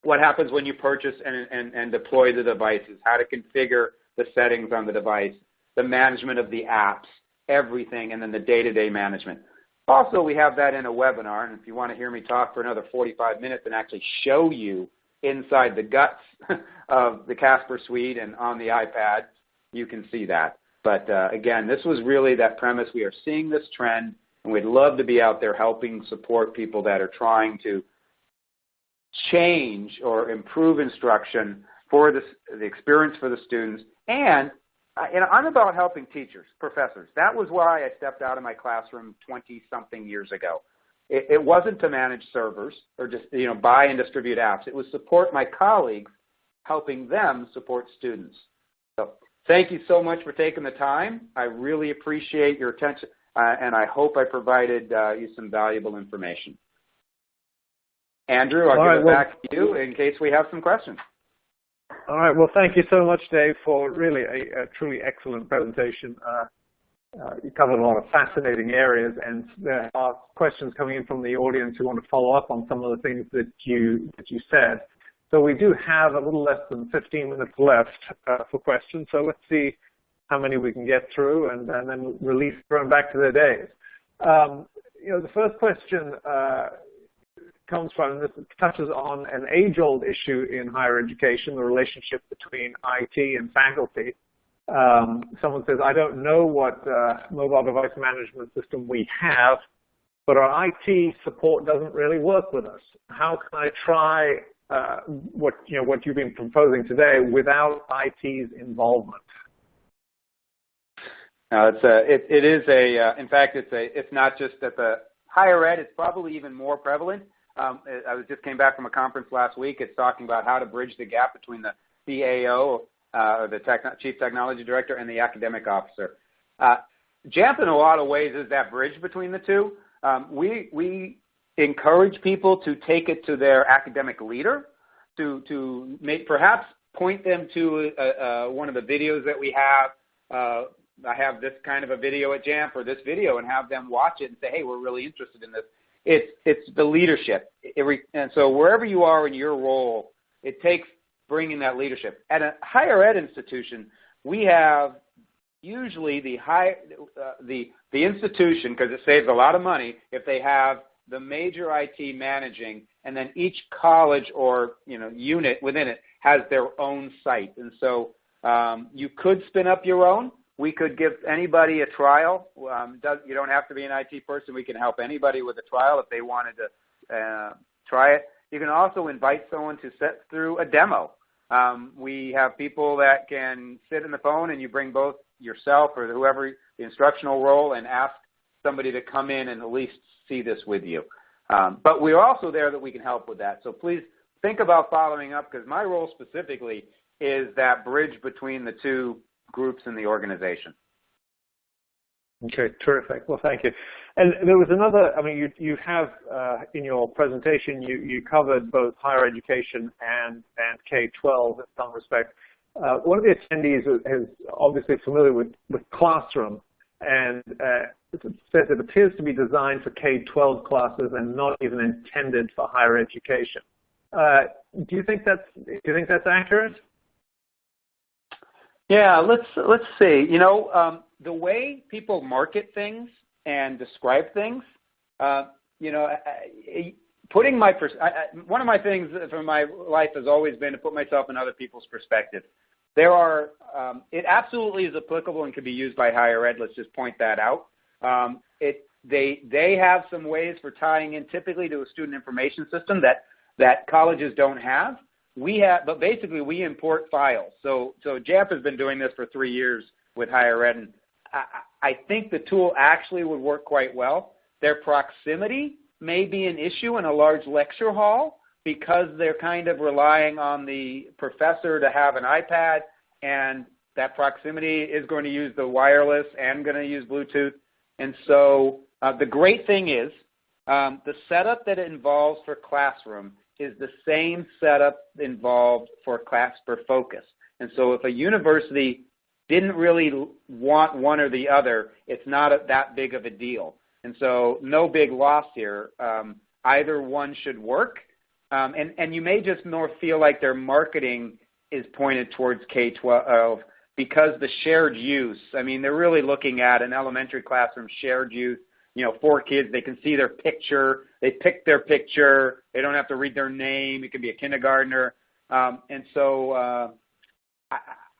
what happens when you purchase and deploy the devices, how to configure the settings on the device, the management of the apps, everything, and then the day-to-day management. Also, we have that in a webinar, and if you want to hear me talk for another 45 minutes and actually show you inside the guts of the Casper Suite and on the iPad, you can see that. But again, this was really that premise. We are seeing this trend, and we'd love to be out there helping support people that are trying to change or improve instruction for the experience for the students and I'm about helping teachers, professors. That was why I stepped out of my classroom 20-something years ago. It wasn't to manage servers or just, buy and distribute apps. It was support my colleagues, helping them support students. So thank you so much for taking the time. I really appreciate your attention, and I hope I provided you some valuable information. Andrew, I'll give it back to you in case we have some questions. All right. Well, thank you so much, Dave, for really a truly excellent presentation. You covered a lot of fascinating areas, and there are questions coming in from the audience who want to follow up on some of the things that you said. So we do have a little less than 15 minutes left for questions. So let's see how many we can get through, and then release them back to their days. The first question comes from, and this touches on an age-old issue in higher education, the relationship between IT and faculty. Someone says, I don't know what mobile device management system we have, but our IT support doesn't really work with us. How can I try what you've been proposing today without IT's involvement? No, in fact, it's not just at the higher ed, it's probably even more prevalent. I just came back from a conference last week. It's talking about how to bridge the gap between the CAO, the Chief Technology Director, and the academic officer. JAMP, in a lot of ways, is that bridge between the two. We encourage people to take it to their academic leader, to perhaps point them to one of the videos that we have. I have this kind of a video at JAMP or this video, and have them watch it and say, hey, we're really interested in this. It's the leadership. And so wherever you are in your role, it takes bringing that leadership. At a higher ed institution, we have usually the institution, because it saves a lot of money if they have the major IT managing, and then each college or unit within it has their own site. And so you could spin up your own. We could give anybody a trial. You don't have to be an IT person. We can help anybody with a trial if they wanted to try it. You can also invite someone to sit through a demo. We have people that can sit in the phone, and you bring both yourself or whoever the instructional role and ask somebody to come in and at least see this with you. But we're also there that we can help with that. So please think about following up, because my role specifically is that bridge between the two groups in the organization. Okay, terrific. Well, thank you. And there was another, you have in your presentation, you covered both higher education and K-12 in some respect. One of the attendees is obviously familiar with Classroom, and it says it appears to be designed for K-12 classes and not even intended for higher education. Do you think that's accurate? Yeah, let's see. The way people market things and describe things, putting one of my things from my life has always been to put myself in other people's perspective. It absolutely is applicable and can be used by higher ed. Let's just point that out. They have some ways for tying in typically to a student information system that colleges don't have. But basically we import files. So JAMP has been doing this for 3 years with higher ed, and I think the tool actually would work quite well. Their proximity may be an issue in a large lecture hall because they're kind of relying on the professor to have an iPad, and that proximity is going to use the wireless and going to use Bluetooth. And so the great thing is the setup that it involves for Classroom is the same setup involved for Casper Focus. And so if a university didn't really want one or the other, it's not that big of a deal. And so no big loss here. Either one should work. And you may just more feel like their marketing is pointed towards K-12 because the shared use, they're really looking at an elementary classroom shared use. 4 kids, they can see their picture. They pick their picture. They don't have to read their name. It could be a kindergartner. And so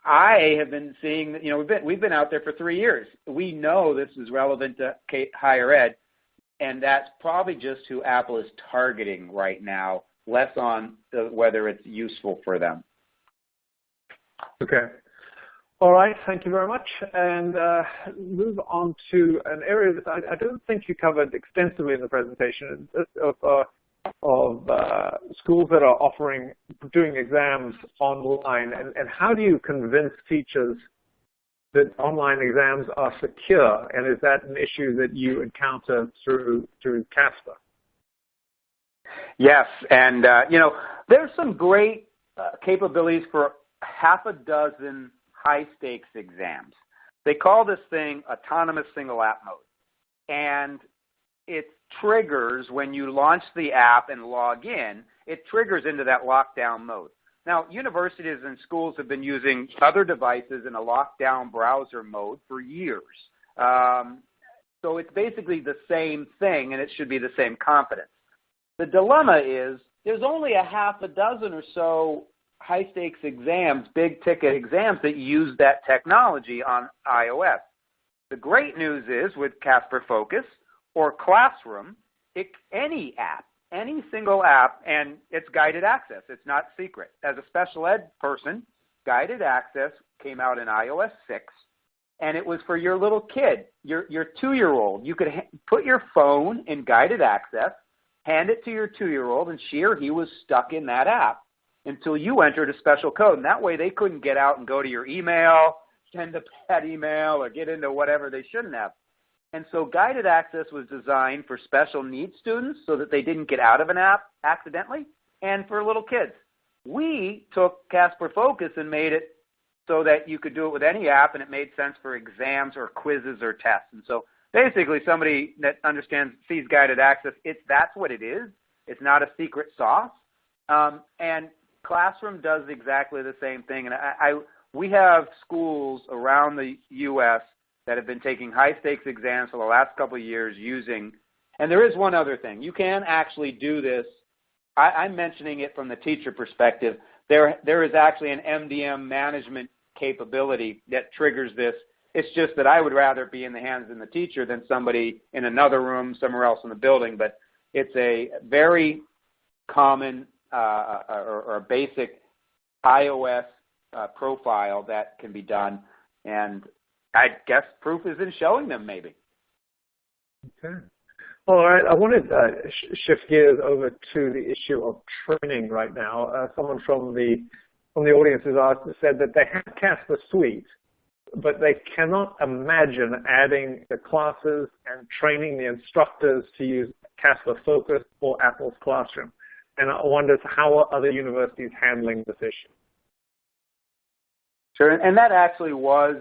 I have been seeing, we've been out there for 3 years. We know this is relevant to higher ed, and that's probably just who Apple is targeting right now, less on whether it's useful for them. Okay. All right, thank you very much. And move on to an area that I don't think you covered extensively in the presentation of schools that are doing exams online. And how do you convince teachers that online exams are secure? And is that an issue that you encounter through Casper? Yes, and there's some great capabilities for half a dozen high-stakes exams. They call this thing autonomous single app mode, and it triggers when you launch the app and log in. It triggers into that lockdown mode. Now, universities and schools have been using other devices in a lockdown browser mode for years. So it's basically the same thing, and it should be the same competence. The dilemma is there's only a half a dozen or so high-stakes exams, big-ticket exams that use that technology on iOS. The great news is with Casper Focus or Classroom, any app, any single app, and it's guided access. It's not secret. As a special ed person, guided access came out in iOS 6, and it was for your little kid, your 2-year-old. You could put your phone in guided access, hand it to your 2-year-old, and she or he was stuck in that app until you entered a special code. And that way they couldn't get out and go to your email, send a bad email, or get into whatever they shouldn't have. And so guided access was designed for special needs students so that they didn't get out of an app accidentally, and for little kids. We took Casper Focus and made it so that you could do it with any app, and it made sense for exams or quizzes or tests. And so basically somebody that sees guided access, that's what it is. It's not a secret sauce. And Classroom does exactly the same thing. And we have schools around the U.S. that have been taking high-stakes exams for the last couple of years using, and there is one other thing. You can actually do this. I'm mentioning it from the teacher perspective. There is actually an MDM management capability that triggers this. It's just that I would rather be in the hands of the teacher than somebody in another room somewhere else in the building. But it's a very common or a basic iOS profile that can be done. And I guess proof is in showing them, maybe. Okay. All right. I want to shift gears over to the issue of training right now. Someone from the audience has said that they have Casper Suite, but they cannot imagine adding the classes and training the instructors to use Casper Focus or Apple's Classroom. And I wonder how are other universities handling this issue? Sure, and that actually was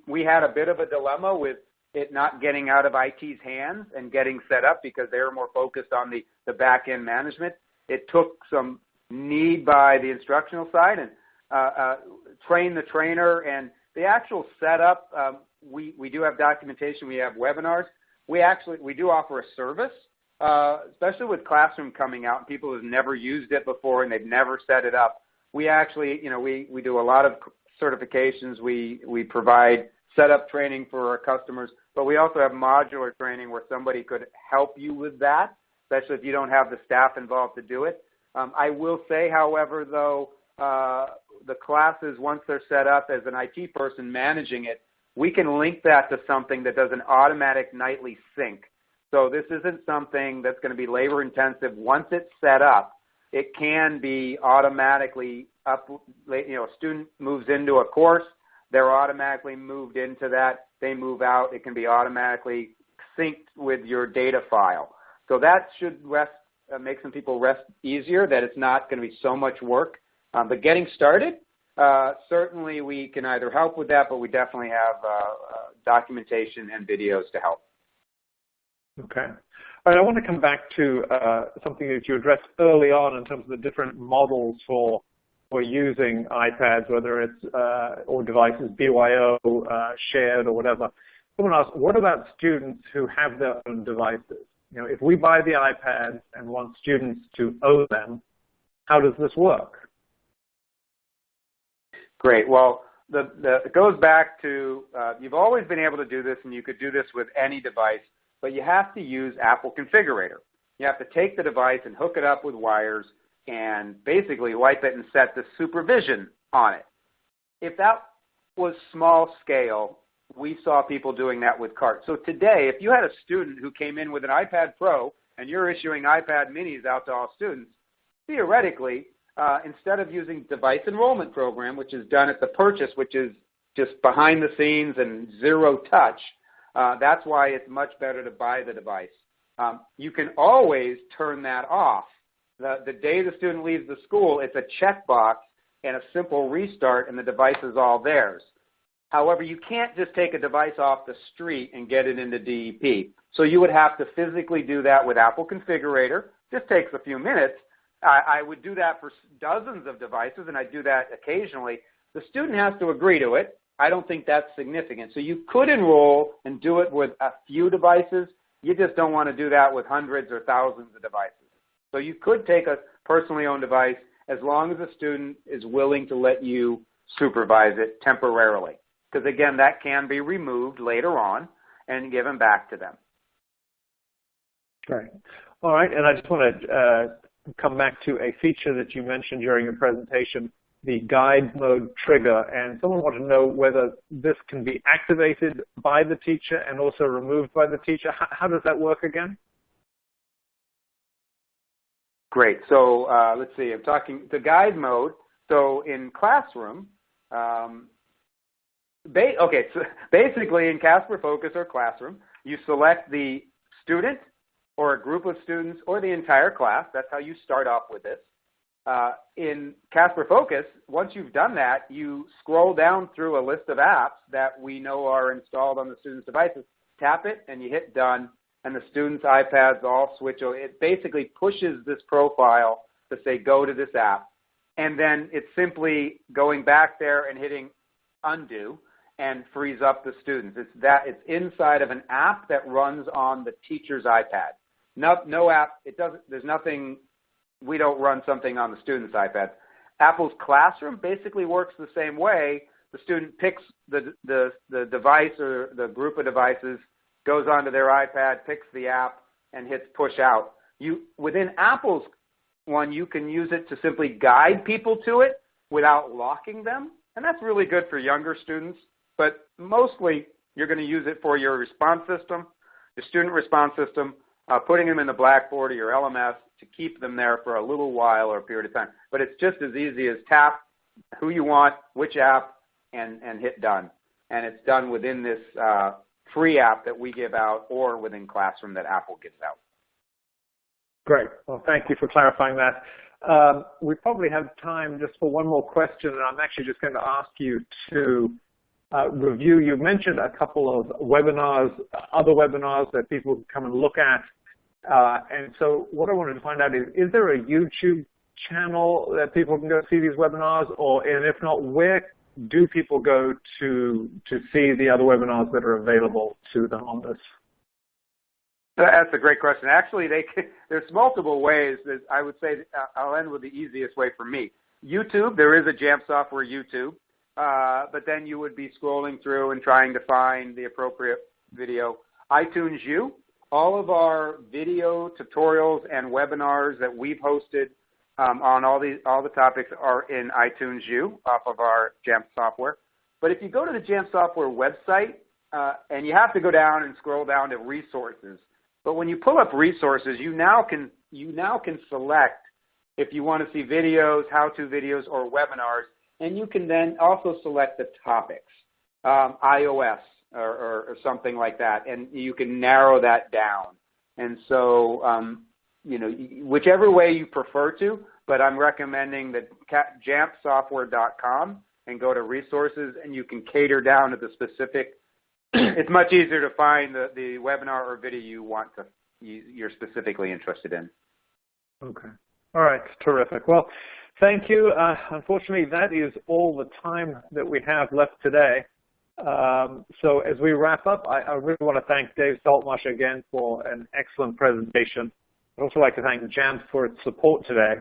we had a bit of a dilemma with it not getting out of IT's hands and getting set up because they were more focused on the back-end management. It took some need by the instructional side and train the trainer, and the actual setup, we do have documentation, we have webinars. We do offer a service, especially with Classroom coming out and people who've never used it before and they've never set it up. We actually, we do a lot of certifications. We provide setup training for our customers, but we also have modular training where somebody could help you with that, especially if you don't have the staff involved to do it. I will say, however, though, the classes, once they're set up as an IT person managing it, we can link that to something that does an automatic nightly sync. So this isn't something that's going to be labor intensive. Once it's set up, it can be automatically up. A student moves into a course, they're automatically moved into that. They move out. It can be automatically synced with your data file. So that should make some people rest easier, that it's not going to be so much work. But getting started, certainly we can either help with that, but we definitely have documentation and videos to help. Okay. All right, I want to come back to something that you addressed early on in terms of the different models for using iPads, whether it's or devices, BYO, shared, or whatever. Someone asked, what about students who have their own devices? If we buy the iPads and want students to own them, how does this work? Great. Well, it goes back to you've always been able to do this, and you could do this with any device, but you have to use Apple Configurator. You have to take the device and hook it up with wires and basically wipe it and set the supervision on it. If that was small scale, we saw people doing that with carts. So today, if you had a student who came in with an iPad Pro and you're issuing iPad minis out to all students, theoretically, instead of using device enrollment program, which is done at the purchase, which is just behind the scenes and zero touch, that's why it's much better to buy the device. You can always turn that off. The day the student leaves the school, it's a checkbox and a simple restart, and the device is all theirs. However, you can't just take a device off the street and get it into DEP. So you would have to physically do that with Apple Configurator. Just takes a few minutes. I would do that for dozens of devices, and I do that occasionally. The student has to agree to it. I don't think that's significant. So you could enroll and do it with a few devices. You just don't want to do that with hundreds or thousands of devices. So you could take a personally owned device as long as the student is willing to let you supervise it temporarily. Because, again, that can be removed later on and given back to them. Great. All right, and I just want to come back to a feature that you mentioned during your presentation, the guide mode trigger, and someone wanted to know whether this can be activated by the teacher and also removed by the teacher. How does that work again? Great. So let's see. I'm talking the guide mode. So in Classroom, so basically in Casper Focus or Classroom, you select the student or a group of students or the entire class. That's how you start off with this. In Casper Focus, once you've done that, you scroll down through a list of apps that we know are installed on the student's devices, tap it, and you hit done, and the student's iPads all switch over. It basically pushes this profile to say, go to this app. And then it's simply going back there and hitting undo and frees up the students. It's inside of an app that runs on the teacher's iPad. No app, there's nothing, we don't run something on the student's iPad. Apple's Classroom basically works the same way. The student picks the device or the group of devices, goes onto their iPad, picks the app, and hits push out. Within Apple's one, you can use it to simply guide people to it without locking them, and that's really good for younger students, but mostly you're going to use it for your response system, your student response system, putting them in the Blackboard or your LMS to keep them there for a little while or a period of time. But it's just as easy as tap who you want, which app, and hit done. And it's done within this free app that we give out or within Classroom that Apple gives out. Great. Well, thank you for clarifying that. We probably have time just for one more question, and I'm actually just going to ask you to review. You mentioned a couple of webinars, other webinars that people can come and look at. And so what I wanted to find out is there a YouTube channel that people can go see these webinars? And if not, where do people go to see the other webinars that are available to them on this? That's a great question. Actually, there's multiple ways. I would say I'll end with the easiest way for me. YouTube, there is a Jamf Software YouTube, but then you would be scrolling through and trying to find the appropriate video. iTunes U, all of our video tutorials and webinars that we've hosted on all the topics are in iTunes U off of our Jamf Software. But if you go to the Jamf Software website, and you have to go down and scroll down to resources. But when you pull up resources, you now can select if you want to see videos, how-to videos, or webinars, and you can then also select the topics, iOS or something like that, and you can narrow that down. And so, whichever way you prefer to, but I'm recommending that jamfsoftware.com and go to resources, and you can cater down to the specific. It's much easier to find the webinar or video you're specifically interested in. Okay. All right. Terrific. Well, thank you. Unfortunately, that is all the time that we have left today. So as we wrap up, I really want to thank Dave Saltmarsh again for an excellent presentation. I'd also like to thank Jamf for its support today.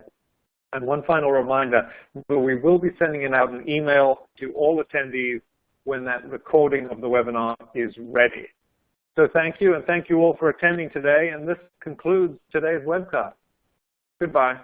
And one final reminder, we will be sending out an email to all attendees when that recording of the webinar is ready. So thank you, and thank you all for attending today, and this concludes today's webcast. Goodbye.